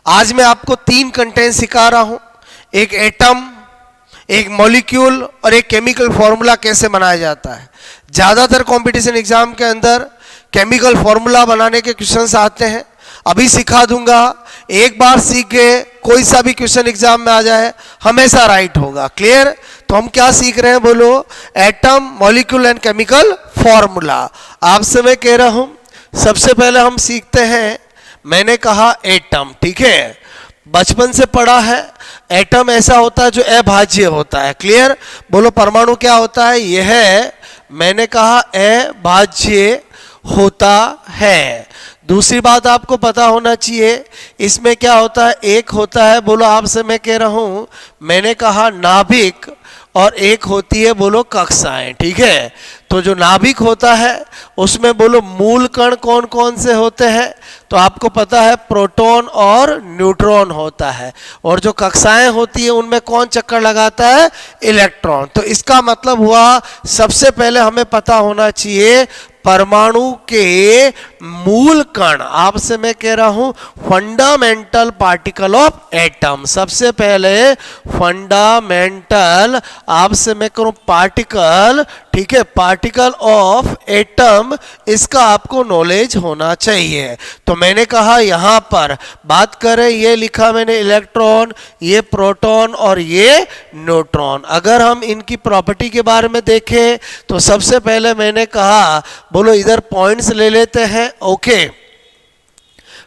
आज मैं आपको 3 कंटेंट सिखा रहा हूं, एक एटम, एक मॉलिक्यूल और एक केमिकल फॉर्मूला कैसे बनाया जाता है। ज़्यादातर कंपटीशन एग्जाम के अंदर केमिकल फॉर्मूला बनाने के क्वेश्चंस आते हैं, अभी सिखा दूंगा। एक बार सीख गए, कोई सा भी क्वेश्चन एग्जाम में आ जाए हमेशा राइट होगा। क्लियर? तो हम क्या सीख रहे हैं बोलो? Atom, molecule and chemical formula. आपसे मैं कह रहा हूं सबसे पहले हम सीखते हैं, मैंने कहा एटम, ठीक है, बचपन से पढ़ा है। एटम ऐसा होता है जो अभाज्य होता है। क्लियर? बोलो परमाणु क्या होता है? यह है, मैंने कहा अभाज्य होता है। दूसरी बात आपको पता होना चाहिए, इसमें क्या होता है? एक होता है, बोलो आपसे मैं कह रहा हूं, मैंने कहा नाभिक, और एक होती है बोलो कक्षाएं। ठीक है? तो जो नाभिक होता है उसमें बोलो मूल कण कौन कौन से होते हैं? तो आपको पता है प्रोटॉन और न्यूट्रॉन होता है। और जो कक्षाएं होती है उनमें कौन चक्कर लगाता है? इलेक्ट्रॉन। तो इसका मतलब हुआ सबसे पहले हमें पता होना चाहिए परमाणु के मूल कण। आपसे मैं कह रहा हूं फंडामेंटल पार्टिकल ऑफ एटम। सबसे पहले फंडामेंटल, आपसे मैं करूं पार्टिकल, ठीक है, पार्टिकल ऑफ एटम, इसका आपको नॉलेज होना चाहिए। तो मैंने कहा यहां पर बात करें, ये लिखा मैंने इलेक्ट्रॉन, ये प्रोटॉन और ये न्यूट्रॉन। अगर हम इनकी प्रॉपर्टी के बारे में देखें तो सबसे पहले मैंने कहा, बोलो इधर पॉइंट्स ले लेते हैं। ओके,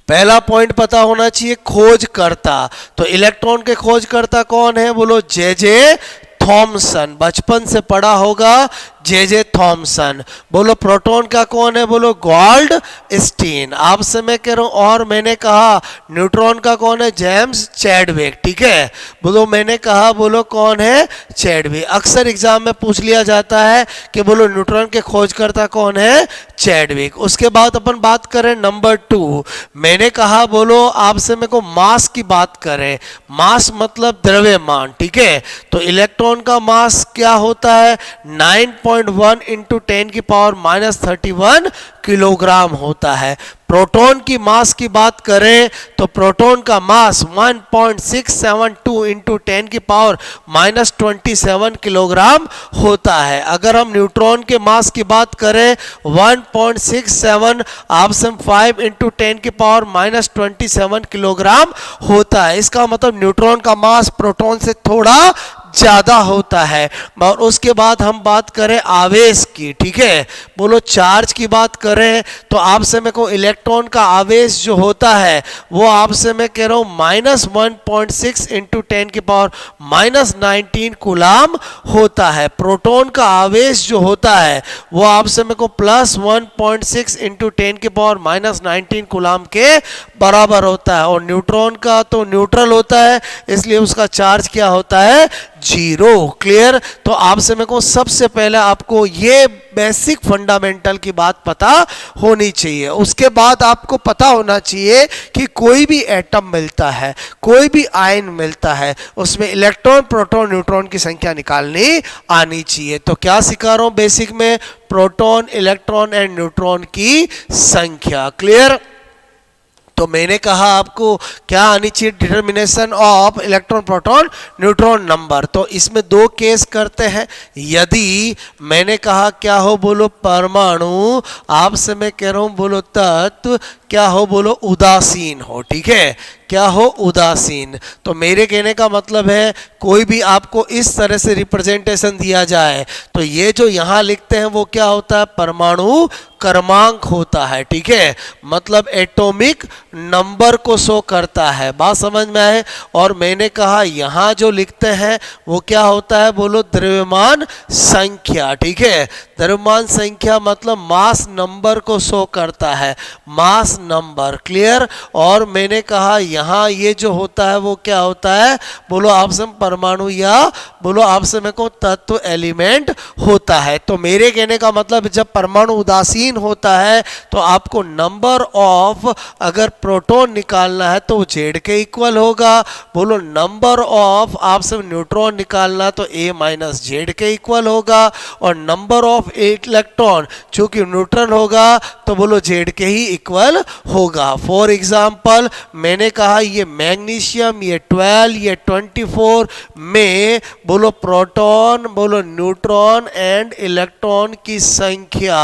पहला पॉइंट पता होना चाहिए खोजकर्ता। तो इलेक्ट्रॉन के खोजकर्ता कौन है? बोलो जे जे थॉमसन। बचपन से पढ़ा होगा जे जे थॉमसन। बोलो प्रोटॉन का कौन है? बोलो गॉल्ड स्टीन। आपसे मैं कह रहा हूं, और मैंने कहा न्यूट्रॉन का कौन है? James Chadwick. ठीक है? बोलो मैंने कहा, बोलो कौन है? चैडविक। अक्सर एग्जाम में पूछ लिया जाता है कि बोलो न्यूट्रॉन के खोजकर्ता कौन है? चैडविक। उसके बाद अपन बात करें नंबर 2, मैंने कहा बोलो आपसे मेरे को मास की बात करें। मास मतलब द्रव्यमान। ठीक है? तो इलेक्ट्रॉन का मास क्या होता है? 9.1 इंटू 10 की पावर -31 किलोग्राम होता है। प्रोटॉन की मास की बात करें तो प्रोटॉन का मास 1.672 इंटू 10 की पावर -27 किलोग्राम होता है। अगर हम न्यूट्रॉन के मास की बात करें 1.67 आपसे 5 इंटू 10 की पावर -27 किलोग्राम होता है। इसका मतलब न्यूट्रॉन का मास प्रोटॉन से थोड़ा ज्यादा होता है। और उसके बाद हम बात करें आवेश की। ठीक है? बोलो चार्ज की बात करें तो आपसे मेरे को इलेक्ट्रॉन का आवेश जो होता है वो आपसे मैं कह रहा हूं -1.6 इंटू 10 की पावर -19 कूलाम होता है। प्रोटॉन का आवेश जो होता है वो आपसे मेरे को +1.6 इंटू 10 की पावर -19 कूलाम के बराबर होता है। और न्यूट्रॉन का तो न्यूट्रल होता है, इसलिए उसका चार्ज क्या होता है? 0। क्लियर? तो आपसे मेरे को सबसे पहले आपको ये बेसिक फंडामेंटल की बात पता होनी चाहिए। उसके बाद आपको पता होना चाहिए कि कोई भी एटम मिलता है, कोई भी आयन मिलता है, उसमें इलेक्ट्रॉन, प्रोटॉन, न्यूट्रॉन की संख्या निकालनी आनी चाहिए। तो क्या सिखा रहा हूं बेसिक में? प्रोटॉन, इलेक्ट्रॉन एंड न्यूट्रॉन की संख्या। क्लियर? तो मैंने कहा आपको क्या आनी चाहिए? Determination of electron, proton, neutron number. तो इसमें 2 केस करते हैं। यदि मैंने कहा क्या हो? बोलो परमाणु, आपसे मैं कह रहा हूं बोलो तत्व क्या हो? बोलो उदासीन हो। ठीक है? क्या हो? उदासीन। तो मेरे कहने का मतलब है कोई भी आपको इस तरह से रिप्रेजेंटेशन दिया जाए तो ये जो यहां लिखते हैं वो क्या होता है? परमाणु क्रमांक होता है। ठीक है? मतलब एटॉमिक नंबर को शो करता है। बात समझ में आए? और मैंने कहा यहां जो लिखते हैं वो क्या होता है? बोलो द्रव्यमान संख्या। ठीक है? द्रव्यमान संख्या मतलब मास नंबर को शो करता है, मास नंबर। क्लियर? और मैंने कहा यहां ये जो होता है वो क्या होता है? बोलो आपसे परमाणु या बोलो आपसे मेरे को तत्व, एलिमेंट होता है। तो मेरे कहने का मतलब जब परमाणु उदासीन होता है तो आपको नंबर ऑफ, अगर प्रोटॉन निकालना है तो जेड के इक्वल होगा। बोलो नंबर ऑफ आपसे न्यूट्रॉन निकालना तो ए माइनस जेड के इक्वल होगा। और नंबर ऑफ इलेक्ट्रॉन चूंकि न्यूट्रल होगा तो बोलो जेड के ही इक्वल होगा। फॉर एग्जाम्पल मैंने कहा ये मैग्नीशियम, ये 12, ये 24 में बोलो प्रोटॉन, बोलो न्यूट्रॉन एंड इलेक्ट्रॉन की संख्या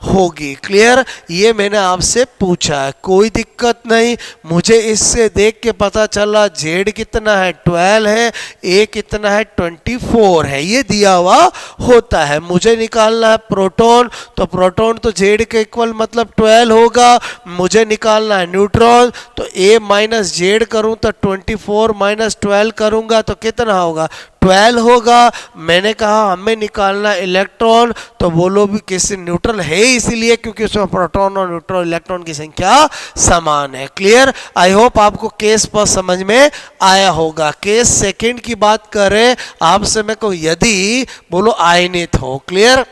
होगी। क्लियर? ये मैंने आपसे पूछा है, कोई दिक्कत नहीं। मुझे इससे देख के पता चला जेड कितना है 12 है, ए कितना है 24 है, ये दिया हुआ होता है। मुझे निकालना है प्रोटॉन, तो प्रोटॉन तो जेड के इक्वल मतलब 12 होगा। मुझे निकालना है न्यूट्रॉन, तो ए माइनस जेड करूं तो 24 माइनस 12 करूंगा तो कितना होगा 12 होगा। मैंने कहा हमें निकालना इलेक्ट्रॉन, तो बोलो भी किसी न्यूट्रल है इसीलिए क्योंकि उसमें प्रोटॉन और न्यूट्रॉन इलेक्ट्रॉन की संख्या समान है। क्लियर? आई होप आपको केस पर समझ में आया होगा। केस सेकंड की बात करें आपसे मैं को यदि बोलो आयनित हो। क्लियर?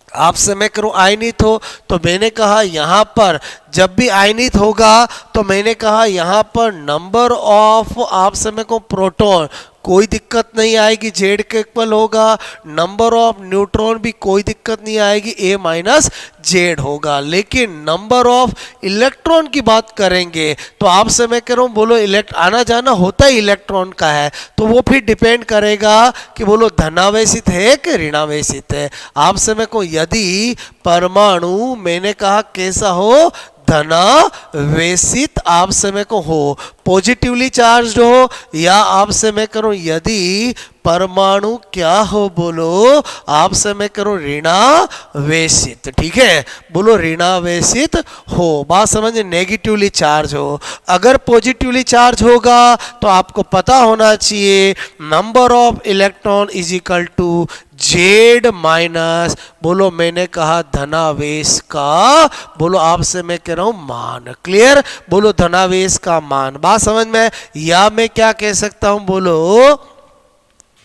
आपसे मैं करूं आयनित हो, तो मैंने कहा यहां पर जब भी आयनित होगा तो मैंने कहा यहां पर नंबर ऑफ आपसे मैं को प्रोटॉन कोई दिक्कत नहीं आएगी, जेड के इक्वल होगा। नंबर ऑफ न्यूट्रॉन भी कोई दिक्कत नहीं आएगी, ए माइनस जेड होगा। लेकिन नंबर ऑफ इलेक्ट्रॉन की बात करेंगे तो आपसे मैं कह रहा हूं बोलो आना जाना होता ही इलेक्ट्रॉन का है, तो वो फिर डिपेंड करेगा कि बोलो धनावेशित है कि ऋणावेशित है। आपसे मैं को यदि परमाणु मैंने कहा कैसा हो धनावेशित आपसे में को हो, पॉजिटिवली चार्ज हो, या आपसे मैं करूं यदि परमाणु क्या हो बोलो आपसे मैं करूं ऋणावेशित। ठीक है, बोलो ऋणावेशित हो। बात समझे? नेगेटिवली चार्ज हो। अगर पॉजिटिवली चार्ज होगा तो आपको पता होना चाहिए number of electron is equal to Z minus बोलो मैंने कहा धनावेश का बोलो आपसे मैं कह रहा हूं मान। क्लियर? बोलो धनावेश का मान। बात समझ में? या मैं क्या कह सकता हूं बोलो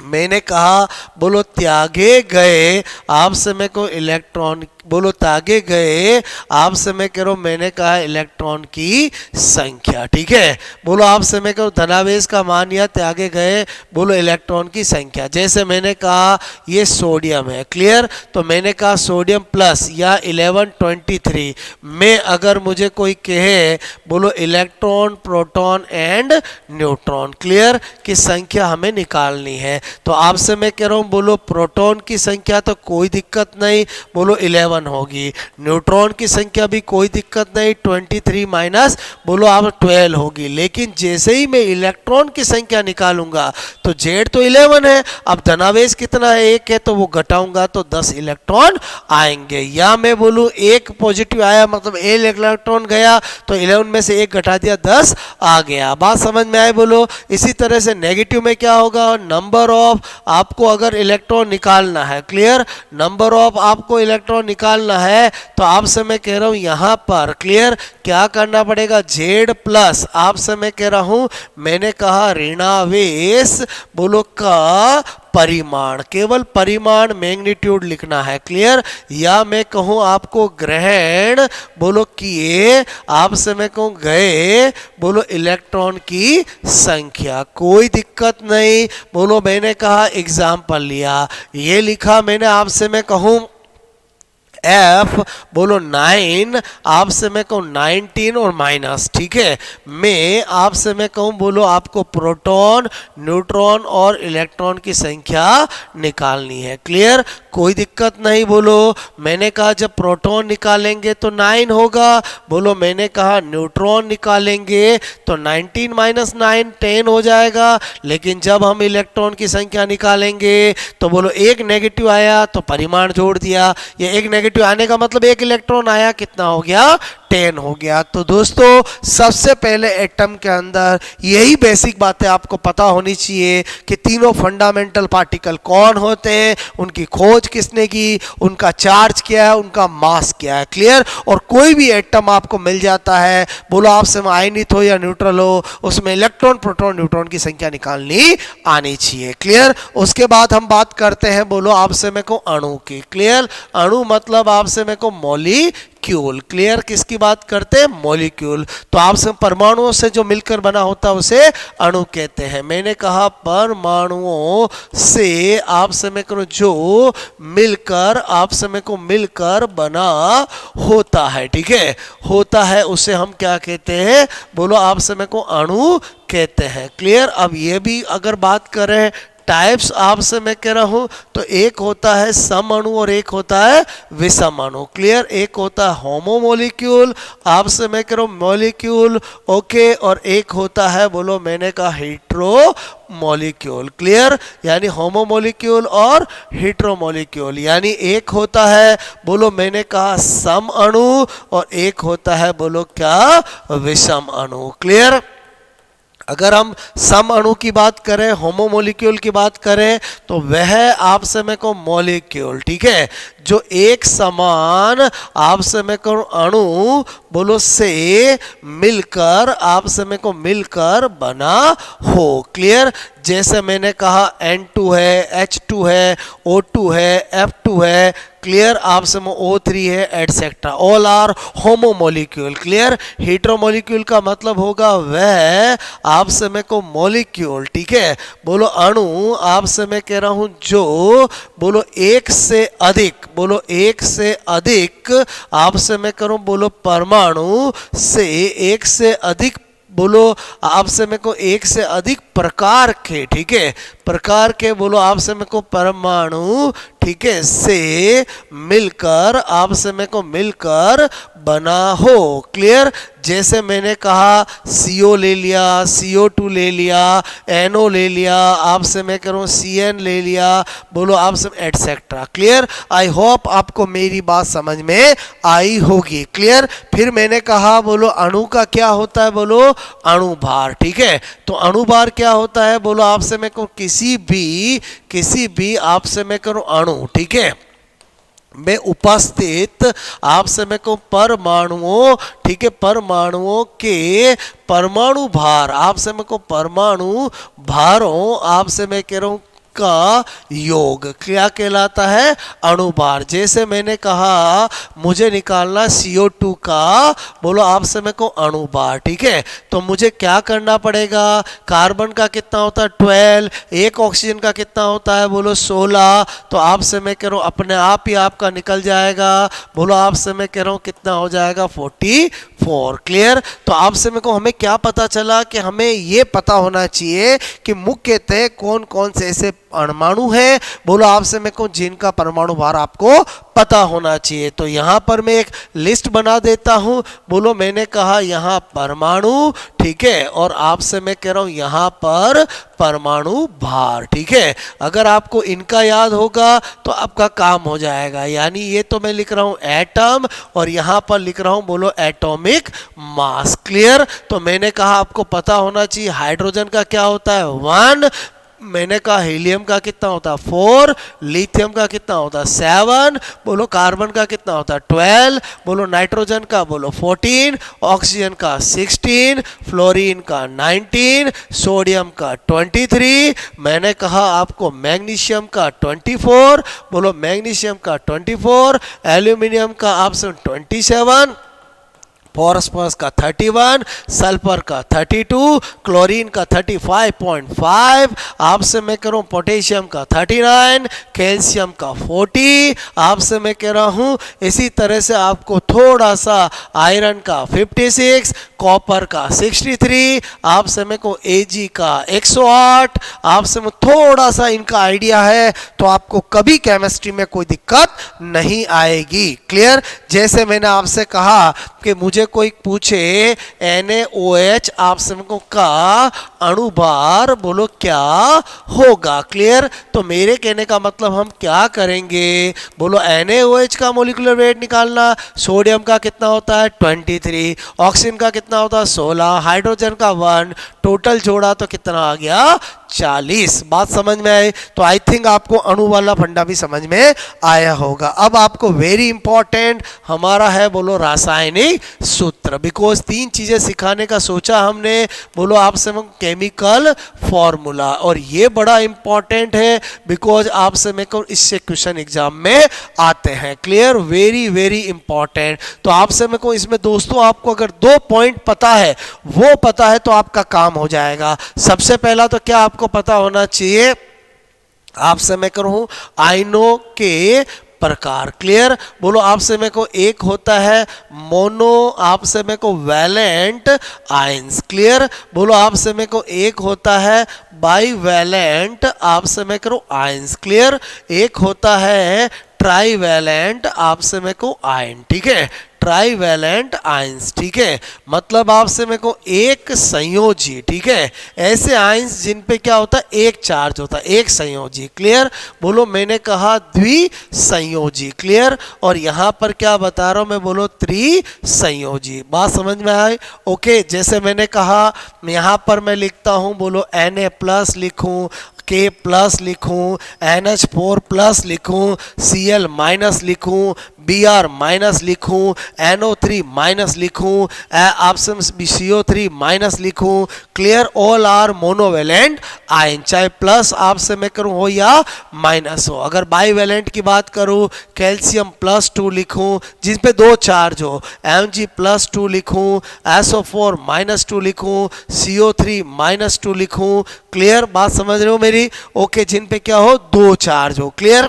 मैंने कहा बोलो त्यागे गए आपसे मैं को इलेक्ट्रॉन बोलो त्यागे गए आपसे मैं कह रहा हूं मैंने कहा इलेक्ट्रॉन की संख्या। ठीक है, बोलो आपसे मैं कह धनावेश का मान या त्यागे गए बोलो इलेक्ट्रॉन की संख्या। जैसे मैंने कहा ये सोडियम है। क्लियर? तो मैंने कहा सोडियम प्लस या 1123 में अगर मुझे कोई कहे बोलो electron proton and neutron clear की संख्या हमें निकालनी है, तो आपसे मैं कह रहा हूं बोलो प्रोटॉन की संख्या तो कोई दिक्कत नहीं, बोलो 11 होगी। न्यूट्रॉन की संख्या भी कोई दिक्कत नहीं, 23 माइनस बोलो आप 12 होगी। लेकिन जैसे ही मैं इलेक्ट्रॉन की संख्या निकालूंगा तो जेड तो 11 है, अब धनावेश कितना है 1 है, तो वो घटाऊंगा तो 10 इलेक्ट्रॉन आएंगे। या मैं बोलूं एक पॉजिटिव आया मतलब 1 इलेक्ट्रॉन गया तो 11 में से 1 घटा दिया 10 आ गया। बात समझ में आए बोलो? इसी तरह से नेगेटिव में क्या होगा नंबर ऑफ आपको अगर इलेक्ट्रॉन निकालना है। क्लियर? नंबर ऑफ आपको इलेक्ट्रॉन निकालना है तो आपसे मैं कह रहा हूं यहां पर क्लियर क्या करना पड़ेगा जेड प्लस आपसे मैं कह रहा हूं मैंने कहा ऋणावेश बोलो का परिमाण, केवल परिमाण मैग्नीट्यूड लिखना है। क्लियर? या मैं कहूं आपको ग्रहण बोलो किए आपसे मैं कहूं गए बोलो इलेक्ट्रॉन की संख्या, कोई दिक्कत नहीं। बोलो मैंने कहा एग्जाम्पल लिया, ये लिखा मैंने आपसे मैं कहूं एफ बोलो 9 आपसे मैं कहूँ 19 और माइनस। ठीक है, मैं आपसे मैं कहूँ बोलो आपको प्रोटॉन न्यूट्रॉन और इलेक्ट्रॉन की संख्या निकालनी है। क्लियर? कोई दिक्कत नहीं। बोलो मैंने कहा जब प्रोटॉन निकालेंगे तो 9 होगा, बोलो मैंने कहा न्यूट्रॉन निकालेंगे तो 19 माइनस 9 10 हो जाएगा। लेकिन जब हम इलेक्ट्रॉन की संख्या निकालेंगे तो बोलो एक नेगेटिव आया तो परिमाण जोड़ दिया, ये एक नेगेटिव आने का मतलब एक इलेक्ट्रॉन आया कितना हो गया 10 हो गया। तो दोस्तों सबसे पहले एटम के अंदर यही बेसिक बातें आपको पता होनी चाहिए कि तीनों फंडामेंटल पार्टिकल कौन होते हैं, उनकी खोज किसने की, उनका चार्ज क्या है, उनका मास क्या है। क्लियर? और कोई भी एटम आपको मिल जाता है बोलो आपसे आयनित हो या न्यूट्रल हो उसमें इलेक्ट्रॉन प्रोटॉन न्यूट्रॉन की संख्या निकालनी आनी चाहिए। क्लियर? उसके बाद हम बात करते हैं बोलो आपसे मैं को अणु की। क्लियर? अणु मतलब आपसे मैं को मॉलिक्यूल मॉलिक्यूल। क्लियर, किसकी बात करते हैं? मॉलिक्यूल। तो आपसे परमाणुओं से जो मिलकर बना होता है उसे अणु कहते हैं। मैंने कहा परमाणुओं से आप समय को जो मिलकर आप समय को मिलकर बना होता है, ठीक है, होता है, उसे हम क्या कहते हैं? बोलो, आप समय को अणु कहते हैं। क्लियर। अब ये भी अगर बात करें टाइप्स आपसे मैं कह रहा हूं तो एक होता है सम अणु और एक होता है विषम अणु। क्लियर। एक होता है होमोमोलिक्यूल, आपसे मैं कह रहा हूं मॉलिक्यूल, ओके, और एक होता है, बोलो मैंने कहा हेट्रो मॉलिक्यूल। क्लियर। यानी होमोमोलिक्यूल और हेट्रोमोलिक्यूल, यानी एक होता है, बोलो मैंने कहा सम अणु, और एक होता है, बोलो क्या? विषम अणु। क्लियर। अगर हम सम अणु की बात करें, होमोमोलिक्यूल की बात करें, तो वह आप समय को मॉलिक्यूल, ठीक है, जो एक समान आप समय को अणु बोलो से मिलकर आप समय को मिलकर बना हो। क्लियर। जैसे मैंने कहा N2 है, H2 है, O2 है, F2 है, क्लियर, आप समय O3 है, एटसेट्रा, ऑल आर होमोमोलिक्यूल। क्लियर। हेट्रोमोलिक्यूल का मतलब होगा वह आप समय को मॉलिक्यूल, ठीक है, बोलो अणु आप समय कह रहा हूं जो बोलो एक से अधिक, बोलो एक से अधिक आप समय करो, बोलो परमाणु से एक से अधिक, बोलो आपसे मेरे को एक से अधिक प्रकार के, ठीक है, प्रकार के, बोलो आपसे मेरे को परमाणु, ठीक है, से मिलकर आपसे मेरे को मिलकर बना हो। क्लियर। जैसे मैंने कहा CO ले लिया, CO2 ले लिया, NO ले लिया, आपसे मैं करूँ CN ले लिया, बोलो आपसे एटसेट्रा। क्लियर। आई होप आपको मेरी बात समझ में आई होगी। क्लियर। फिर मैंने कहा बोलो अणु का क्या होता है? बोलो अणुभार, ठीक है। तो अणुभार क्या होता है? बोलो आपसे मैं कहूँ किसी भी आपसे मैं करूँ अणु, ठीक है, में उपस्थित आपसे मैं कहूँ परमाणुओं, ठीक है, परमाणुओं के परमाणु भार, आपसे मैं कहूँ परमाणु भारों आपसे मैं कह रहा हूँ का योग क्या कहलाता है? अणुभार। जैसे मैंने कहा मुझे निकालना CO2 का, बोलो आपसे मैं को अणुभार, ठीक है, तो मुझे क्या करना पड़ेगा? कार्बन का कितना होता है? 12, एक ऑक्सीजन का कितना होता है? बोलो 16, तो आपसे मैं कह रहा हूँ अपने आप ही आपका निकल जाएगा, बोलो आपसे मैं कह रहा हूँ कितना हो जाएगा? 44। क्लियर। तो आपसे मेरे को हमें क्या पता चला कि हमें ये पता होना चाहिए कि मुख्यतः कौन कौन से ऐसे परमाणु है, बोलो आपसे मैं कहूँ जिनका परमाणु भार आपको पता होना चाहिए। तो यहाँ पर मैं एक लिस्ट बना देता हूँ, बोलो मैंने कहा यहाँ परमाणु, ठीक है, और आपसे मैं कह रहा हूँ यहाँ पर परमाणु भार, ठीक है। अगर आपको इनका याद होगा तो आपका काम हो जाएगा। यानी ये तो मैं लिख रहा हूँ एटम और यहाँ पर लिख रहा हूँ बोलो एटॉमिक मास। क्लियर। तो मैंने कहा आपको पता होना चाहिए हाइड्रोजन का क्या होता है? 1, मैंने कहा हीलियम का कितना होता है? 4, लिथियम का कितना होता है? 7, बोलो कार्बन का कितना होता है? 12, बोलो नाइट्रोजन का बोलो 14, ऑक्सीजन का 16, फ्लोरीन का 19, सोडियम का 23, मैंने कहा आपको मैग्नीशियम का 24, बोलो मैग्नीशियम का 24, एल्यूमिनियम का आपसे 27, फॉस्फोरस का 31, सल्फर का 32, क्लोरीन का 35.5, आपसे मैं कह रहा हूँ पोटेशियम का 39, कैल्शियम का 40, आपसे मैं कह रहा हूँ इसी तरह से आपको थोड़ा सा आयरन का 56, कॉपर का 63, आपसे मैं को Ag का 108, आपसे मैं थोड़ा सा इनका आइडिया है तो आपको कभी केमिस्ट्री में कोई दिक्कत नहीं आएगी। क्लियर। जैसे मैंने आपसे कहा कि मुझे कोई पूछे NaOH आपसे को का अणुभार बोलो क्या होगा? क्लियर। तो मेरे कहने का मतलब हम क्या करेंगे? बोलो NaOH का मोलिकुलर वेट निकालना, सोडियम का कितना होता है? 23, ऑक्सीजन का कितना होता है? 16, हाइड्रोजन का 1, टोटल जोड़ा तो कितना आ गया? 40। बात समझ में आई? तो आई थिंक आपको अणु वाला फंडा भी समझ में आया होगा। अब आपको वेरी इंपॉर्टेंट हमारा है बोलो रासायनिक सूत्र, बिकॉज 3 चीजें सिखाने का सोचा हमने, बोलो आपसे केमिकल फॉर्मूला, और ये बड़ा इंपॉर्टेंट है बिकॉज आपसे मेरे को इससे क्वेश्चन एग्जाम में आते हैं। क्लियर? Very very important. तो आपसे मेरे को इसमें दोस्तों आपको अगर 2 पॉइंट पता है, वो पता है तो आपका काम हो जाएगा। सबसे पहला तो क्या आपको पता होना चाहिए, आपसे मैं करूं आयनों के प्रकार। क्लियर? बोलो आपसे मेरे को एक होता है मोनो, आपसे मेरे को वैलेंट आयंस। क्लियर? बोलो आपसे मेरे को एक होता है बाईवैलेंट, आपसे मैं करूं आयंस। क्लियर? एक होता है ट्राईवैलेंट, आपसे मेरे को आयन। ठीक है? Trivalent ions. ठीक है? मतलब आपसे मेरे को एक संयोजी, ठीक है, ऐसे आयंस जिन पे क्या होता है एक चार्ज होता है, एक संयोजी। क्लियर? बोलो मैंने कहा द्विसंयोजी। क्लियर? और यहां पर क्या बता रहा हूं मैं, बोलो त्रिसंयोजी। बात समझ में आई? ओके, जैसे मैंने कहा यहां पर मैं लिखता हूं, बोलो Na+ लिखूं, K+ लिखूं, NH4+ लिखूं, Cl- लिखूं, Br- लिखूं, NO3- लिखूं, आपसे CO3- लिखूं। Clear? All are monovalent ion, चाहे प्लस आपसे मैं करूं हो या माइनस हो। अगर बाईवेलेंट की बात करूं, कैल्शियम+2 लिखूं जिस पे 2 चार्ज हो, Mg+2 लिखूं, SO4- लिखूं, CO3- लिखूं। क्लियर? बात समझ रहे हो मेरी? ओके, जिन पे क्या हो 2 चार्ज हो। क्लियर?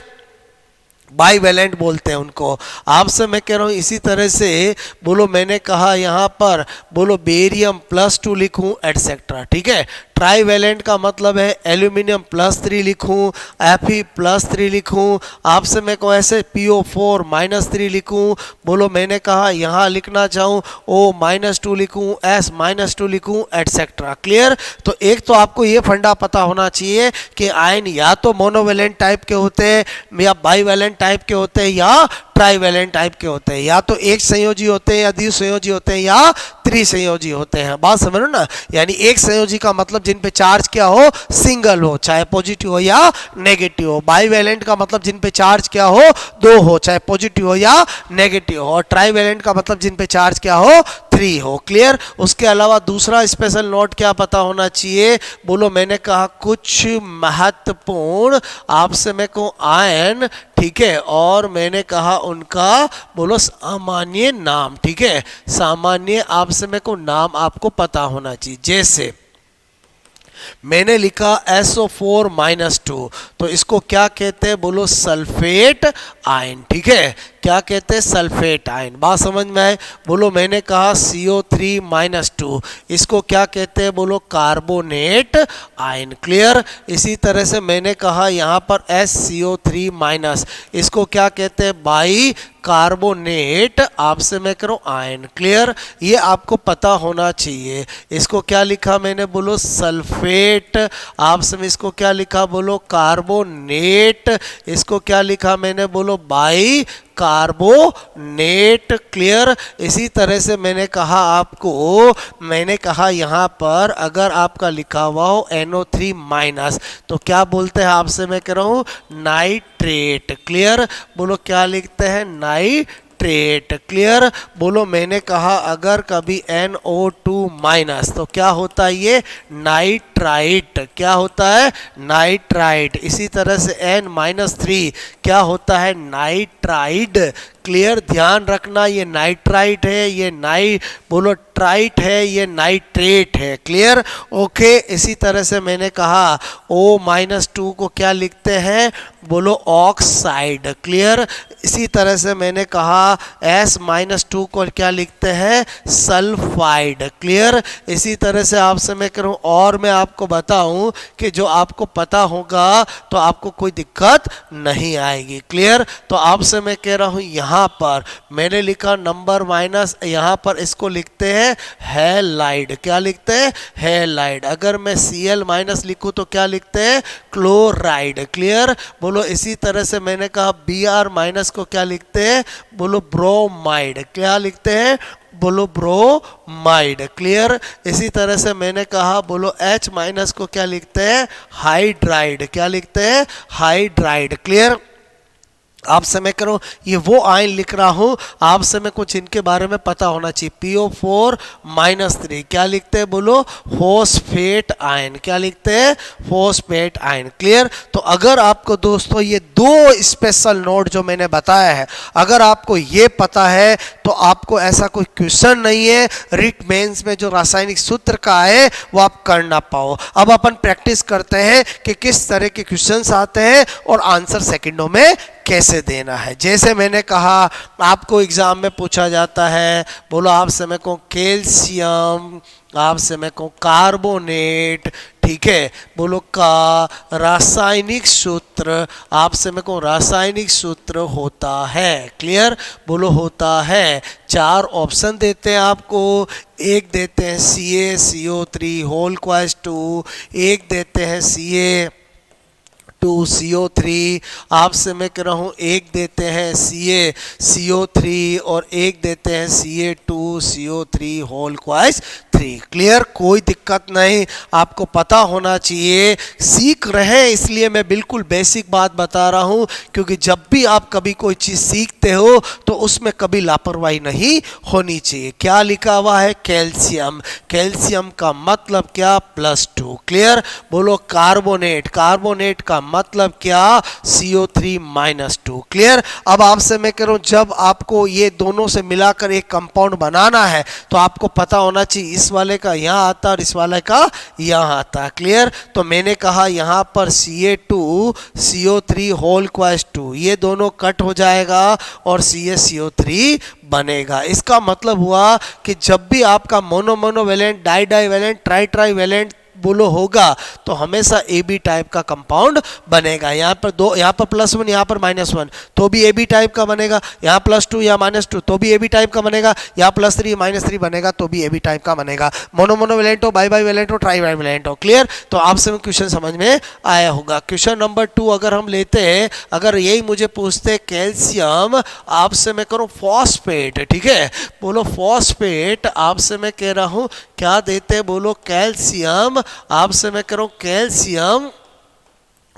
बाईवेलेंट बोलते हैं उनको। आपसे मैं कह रहा हूं इसी तरह से, बोलो मैंने कहा यहां पर बोलो बेरियम+2 लिखूं एटसेट्रा। ठीक है? ट्राईवेलेंट का मतलब है एल्यूमिनियम+3 लिखूं, Fe+3 लिखूं, आपसे मैं को ऐसे PO4- लिखूं। बोलो मैंने कहा यहां लिखना चाहूं O-2 लिखूं, S-2 लिखूं एटसेट्रा। क्लियर? तो एक तो आपको ये फंडा पता होना चाहिए कि आयन या तो मोनोवेलेंट टाइप के होते हैं, या बाईवेलेंट टाइप के होते हैं, या ट्राईवेलेंट टाइप के होते हैं, या तो एक संयोजी होते हैं, या द्विसंयोजी होते हैं, या त्रिसंयोजी होते हैं। बात समझ लो ना? यानी एक संयोजी का मतलब जिन पे चार्ज क्या हो सिंगल हो, चाहे पॉजिटिव हो या नेगेटिव हो। बाईवेलेंट का मतलब जिन पे चार्ज क्या हो 2 हो, चाहे पॉजिटिव हो या नेगेटिव हो। और ट्राईवेलेंट का मतलब जिन पे चार्ज क्या हो 3 हो। क्लियर? उसके अलावा दूसरा स्पेशल नोट क्या पता होना चाहिए, बोलो मैंने कहा कुछ महत्वपूर्ण आपसे मेरे को आयन, ठीक है, और मैंने कहा उनका बोलो सामान्य नाम। ठीक है? सामान्य आपसे मेरे को नाम आपको पता होना चाहिए। जैसे मैंने लिखा SO4- तो इसको क्या कहते हैं, बोलो सल्फेट आयन। ठीक है? क्या कहते हैं? Sulphate ion. बात समझ में आए? बोलो मैंने कहा CO3- इसको क्या कहते हैं, बोलो कार्बोनेट आयन। क्लियर? इसी तरह से मैंने कहा यहाँ पर SCO3-, इसको क्या कहते हैं, बाई कार्बोनेट आपसे मैं करूं आयन। क्लियर? ये आपको पता होना चाहिए। इसको क्या लिखा मैंने, बोलो सल्फेट, आपसे में इसको क्या लिखा, बोलो कार्बोनेट, इसको क्या लिखा मैंने, बोलो बाई कार्बोनेट। क्लियर? इसी तरह से मैंने कहा आपको, मैंने कहा यहाँ पर अगर आपका लिखा हुआ हो NO3- तो क्या बोलते हैं, आपसे मैं कह रहा हूँ नाइट्रेट। क्लियर? बोलो क्या लिखते हैं, नाइट्रेट। क्लियर? बोलो मैंने कहा अगर कभी NO2- तो क्या होता है, ये नाइट्राइट। क्या होता है, नाइट्राइट। इसी तरह से N-3 क्या होता है, नाइट्राइड। क्लियर? ध्यान रखना, ये नाइट्राइट है, ये बोलो ट्राइट है, ये नाइट्रेट है। क्लियर? ओके। इसी तरह से मैंने कहा O-2 को क्या लिखते हैं, बोलो ऑक्साइड। क्लियर? इसी तरह से मैंने कहा S-2 को क्या लिखते हैं, सल्फाइड। क्लियर? इसी तरह से आपसे मैं करूं, और मैं आपको बताऊं कि जो आपको पता होगा तो आपको कोई दिक्कत नहीं आएगी। क्लियर? तो आपसे मैं कह रहा हूं यहाँ पर मैंने लिखा नंबर माइनस, यहाँ पर इसको लिखते हैं हैलाइड। क्या लिखते हैं, हैलाइड। अगर मैं Cl- लिखूं तो क्या लिखते हैं, क्लोराइड। क्लियर? बोलो इसी तरह से मैंने कहा Br- को क्या लिखते हैं, बोलो ब्रोमाइड। क्या लिखते हैं, बोलो ब्रोमाइड। क्लियर। इसी तरह से मैंने कहा बोलो H माइनस को क्या लिखते हैं, हाइड्राइड। क्या लिखते हैं, हाइड्राइड। क्लियर। आपसे मैं करूं ये वो आयन लिख रहा हूं, आपसे मैं कुछ इनके बारे में पता होना चाहिए। PO4-3 क्या लिखते हैं, बोलो फॉस्फेट आयन। क्या लिखते हैं, फॉस्फेट आयन। क्लियर। तो अगर आपको दोस्तों ये दो स्पेशल नोट जो मैंने बताया है, अगर आपको ये पता है तो आपको ऐसा कोई क्वेश्चन नहीं है रिट मेंस में जो रासायनिक सूत्र का है वो आप कर ना पाओ। अब अपन प्रैक्टिस करते हैं कि किस तरह के क्वेश्चंस आते हैं और आंसर सेकंडों में कैसे देना है। जैसे मैंने कहा आपको एग्जाम में पूछा जाता है, बोलो आपसे मैं कहूँ कैल्शियम, आपसे मैं कहूँ कार्बोनेट, ठीक है, बोलो का रासायनिक सूत्र, आपसे मैं कहूँ रासायनिक सूत्र होता है। क्लियर। बोलो होता है। 4 ऑप्शन देते हैं आपको। एक देते हैं CaCO3 होल क्वाइस 2, एक देते हैं CA2CO3, आपसे मैं कह रहा हूँ एक देते हैं CaCO3 और एक देते हैं CA2CO3 होल क्वाइस 3। क्लियर। कोई दिक्कत नहीं, आपको पता होना चाहिए। सीख रहे हैं इसलिए मैं बिल्कुल बेसिक बात बता रहा हूँ, क्योंकि जब भी आप कभी कोई चीज़ सीखते हो तो उसमें कभी लापरवाही नहीं होनी चाहिए। क्या लिखा हुआ है, कैल्शियम। कैल्शियम का मतलब क्या, +2। क्लियर। बोलो कार्बोनेट, कार्बोनेट का मतलब क्या, CO3-2। क्लियर। अब आपसे मैं कह रहा हूं जब आपको ये दोनों से मिलाकर एक कंपाउंड बनाना है तो आपको पता होना चाहिए इस वाले का यहाँ आता है और इस वाले का यहाँ आता है। क्लियर। तो मैंने कहा यहाँ पर CA2CO3 होल क्वाइस 2, ये दोनों कट हो जाएगा और CaCO3 बनेगा। इसका मतलब हुआ कि जब भी आपका mono monovalent, di divalent, tri trivalent बोलो होगा तो हमेशा AB टाइप का कंपाउंड बनेगा। यहाँ पर दो, यहाँ पर +1, यहाँ पर -1 तो भी AB टाइप का बनेगा। यहाँ +2 या -2 तो भी AB टाइप का बनेगा। यहाँ +3 -3 बनेगा तो भी AB टाइप का बनेगा। मोनो मोनोवेलेंट हो, बाई बाईवेलेंट हो, ट्राई बाईवेलेंट हो। क्लियर। तो आपसे क्वेश्चन समझ में आया होगा। क्वेश्चन नंबर 2 अगर हम लेते हैं, अगर यही मुझे पूछते कैल्शियम, आपसे मैं करूँ फॉस्फेट, ठीक है, बोलो फॉस्फेट, आपसे मैं कह रहा हूँ क्या देते हैं, बोलो कैल्शियम, आपसे मैं कह रहा हूं कैल्शियम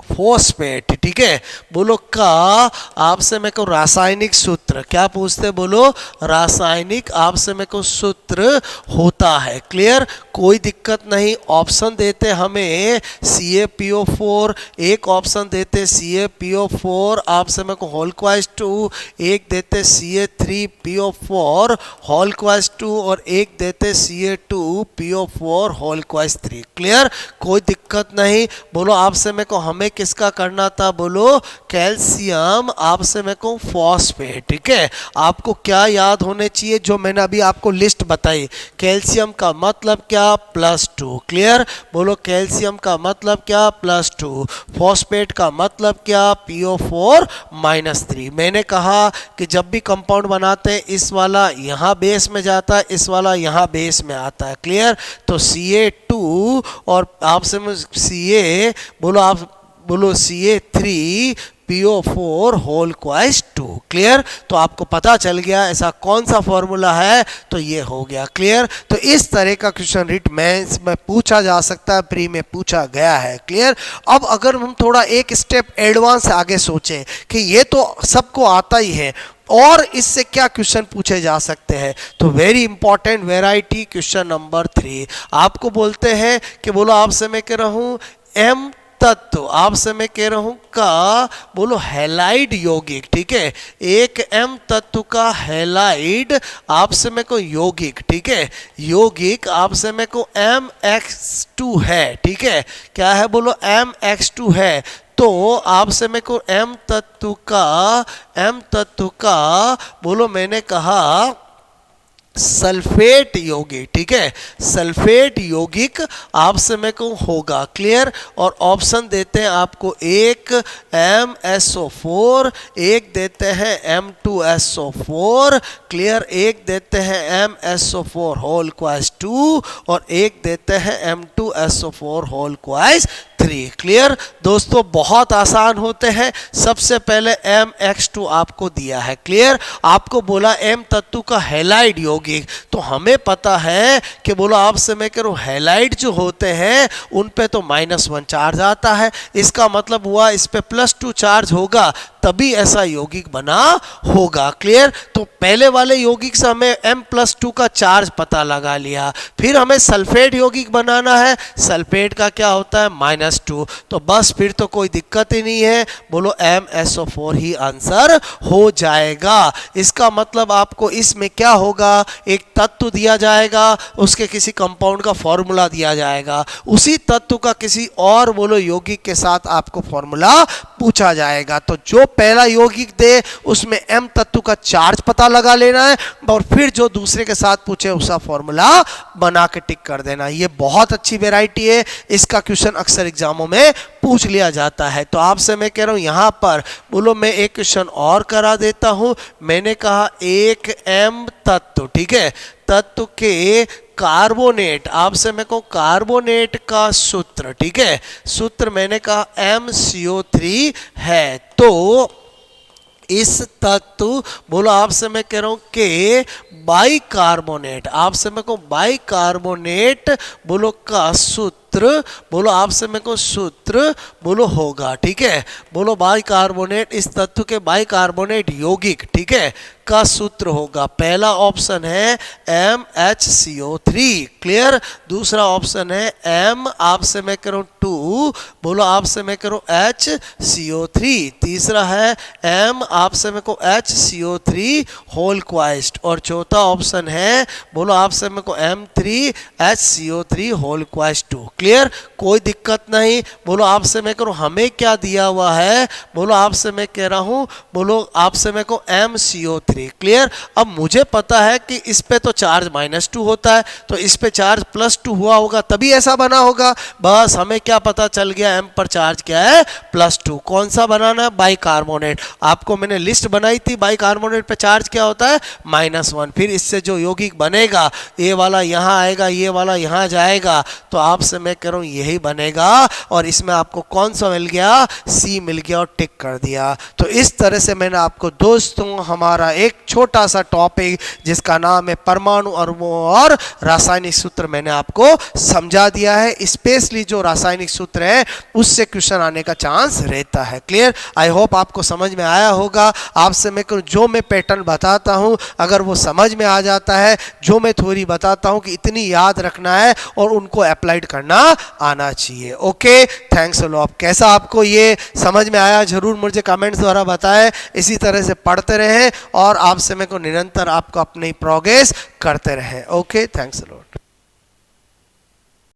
फॉस्फेट, ठीक है, बोलो का आपसे मैं कहूँ रासायनिक सूत्र। क्या पूछते, बोलो रासायनिक आपसे मैं कहूँ सूत्र होता है। क्लियर। कोई दिक्कत नहीं। ऑप्शन देते हमें CaPO4, एक ऑप्शन देते CaPO4 आपसे मैं कहूँ होल क्वाइस 2, एक देते CA3PO4 होल क्वाइस 2 और एक देते CA2PO4 होल क्वाइस 3। क्लियर। कोई दिक्कत नहीं। बोलो आपसे मैं कहूँ हमें किसका करना था, बोलो कैल्शियम आपसे मैं कहूँ फॉस्फेट। ठीक है। आपको क्या याद होने चाहिए जो मैंने अभी आपको लिस्ट बताई। कैल्शियम का मतलब क्या, +2। क्लियर। बोलो कैल्शियम का मतलब क्या, +2। फॉस्फेट का मतलब क्या, PO4-3। मैंने कहा कि जब भी कंपाउंड बनाते हैं इस वाला यहाँ बेस में जाता है, इस वाला यहाँ बेस में आता है। क्लियर। तो CA2 और आपसे CA बोलो, आप बोलो CA3PO4 होल क्वाइस 2। क्लियर। तो आपको पता चल गया ऐसा कौन सा फॉर्मूला है, तो ये हो गया। क्लियर। तो इस तरह का क्वेश्चन रिट मेंस में पूछा जा सकता है, प्री में पूछा गया है। क्लियर। अब अगर हम थोड़ा एक स्टेप एडवांस आगे सोचें कि ये तो सबको आता ही है और इससे क्या क्वेश्चन पूछे जा सकते हैं, तो very important variety question number 3 आपको बोलते हैं कि बोलो आपसे मैं कह रहा हूं M तत्व, आपसे मैं कह रहा हूं का बोलो हैलाइड यौगिक। ठीक है। एक M तत्व का हैलाइड आपसे मैं को यौगिक, ठीक है, यौगिक आपसे मैं को MX2 है। ठीक है। क्या है, बोलो MX2 है। तो आपसे मैं को M तत्व का बोलो मैंने कहा सल्फेट यौगिक। ठीक है। सल्फेट यौगिक आपसे मैं कहूँ होगा। क्लियर। और ऑप्शन देते हैं आपको, एक MSO4, एक देते हैं M2SO4। क्लियर। एक देते हैं MSO4 होल क्वाइस 2 और एक देते हैं M2SO4 होल क्वाइस CO3। क्लियर दोस्तों, बहुत आसान होते हैं। सबसे पहले MX2 आपको दिया है। क्लियर, आपको बोला M तत्व का हैलाइड यौगिक, तो हमें पता है कि बोला आपसे मैं कह रहा हूँ हैलाइड जो होते हैं उन पे तो -1 चार्ज आता है। इसका मतलब हुआ इस पे +2 चार्ज होगा तभी ऐसा यौगिक बना होगा। क्लियर, तो पहले वाले यौगिक से हमें M+2 का चार्ज पता लगा लिया। फिर हमें सल्फेट यौगिक बनाना है, सल्फेट का क्या होता है -2, तो बस फिर तो कोई दिक्कत ही नहीं है, बोलो MSO4 ही आंसर हो जाएगा। इसका मतलब आपको इसमें क्या होगा, एक तत्व दिया जाएगा, उसके किसी कंपाउंड का फॉर्मूला दिया जाएगा, उसी तत्व का किसी और बोलो यौगिक के साथ आपको फॉर्मूला पूछा जाएगा। तो जो पहला यौगिक दे उसमें M तत्व का चार्ज पता लगा लेना है और फिर जो दूसरे के साथ पूछे उसका फॉर्मूला बना के टिक कर देना। ये बहुत अच्छी वैरायटी है, इसका क्वेश्चन अक्सर एग्जामों में पूछ लिया जाता है। तो आपसे मैं कह रहा हूं यहां पर बोलो मैं एक क्वेश्चन और करा देता हूं। मैंने कहा एक M तत्व, ठीक है, तत्व के कार्बोनेट, आपसे मैं कहूं कार्बोनेट का सूत्र, ठीक है, सूत्र मैंने कहा MCO3 है। तो इस तत्व बोलो आपसे मैं कह रहा हूं कि बाइकार्बोनेट, आपसे मैं कहूं बाइकार्बोनेट बोलो का सूत्र, बोलो आपसे मैं को सूत्र बोलो होगा, ठीक है, बोलो बाइकार्बोनेट, इस तत्व के बाइकार्बोनेट यौगिक, ठीक है, का सूत्र होगा। पहला ऑप्शन है MHCO3। क्लियर, दूसरा ऑप्शन है M आपसे मैं करूं 2, बोलो आपसे मैं करूं HCO3, तीसरा है M आपसे मैं को HCO3 होल क्वाइस्ट, और चौथा ऑप्शन है बोलो आपसे मैं को M3 HCO3 होल क्वाइस्ट 2। क्लियर, कोई दिक्कत नहीं। बोलो आपसे मैं करूं हमें क्या दिया हुआ है, बोलो आपसे मैं कह रहा हूं, बोलो आपसे मैं को MCO3। क्लियर, अब मुझे पता है कि इस पे तो चार्ज -2 होता है, तो इस पे चार्ज +2 हुआ होगा तभी ऐसा बना होगा। बस हमें क्या पता चल गया, M पर चार्ज क्या है +2। कौन सा बनाना है, बाइकार्बोनेट। आपको मैंने लिस्ट बनाई थी, बाइकार्बोनेट पे चार्ज क्या होता है -1। फिर इससे जो यौगिक बनेगा ये वाला यहाँ आएगा, ये वाला यहाँ जाएगा, तो आपसे मैं कह रहा हूँ यही बनेगा। और इसमें आपको कौन सा मिल गया, C मिल गया और टिक कर दिया। तो इस तरह से मैंने आपको दोस्तों हमारा एक छोटा सा टॉपिक जिसका नाम है परमाणु अणुओं और रासायनिक सूत्र मैंने आपको समझा दिया है। स्पेशली जो रासायनिक सूत्र है उससे क्वेश्चन आने का चांस रहता है। क्लियर, आई होप आपको समझ में आया होगा। आपसे मैं जो मैं पैटर्न बताता हूं अगर वो समझ में आ जाता है, जो मैं थ्योरी बताता हूं कि इतनी याद रखना है और उनको अप्लाइड करना आना चाहिए। Okay, thanks a lot. कैसा आपको ये समझ में आया जरूर मुझे कमेंट्स द्वारा बताएं। इसी तरह से पढ़ते रहें और आपसे मैं को निरंतर आपको अपनी प्रोग्रेस करते रहें। Okay, thanks a lot.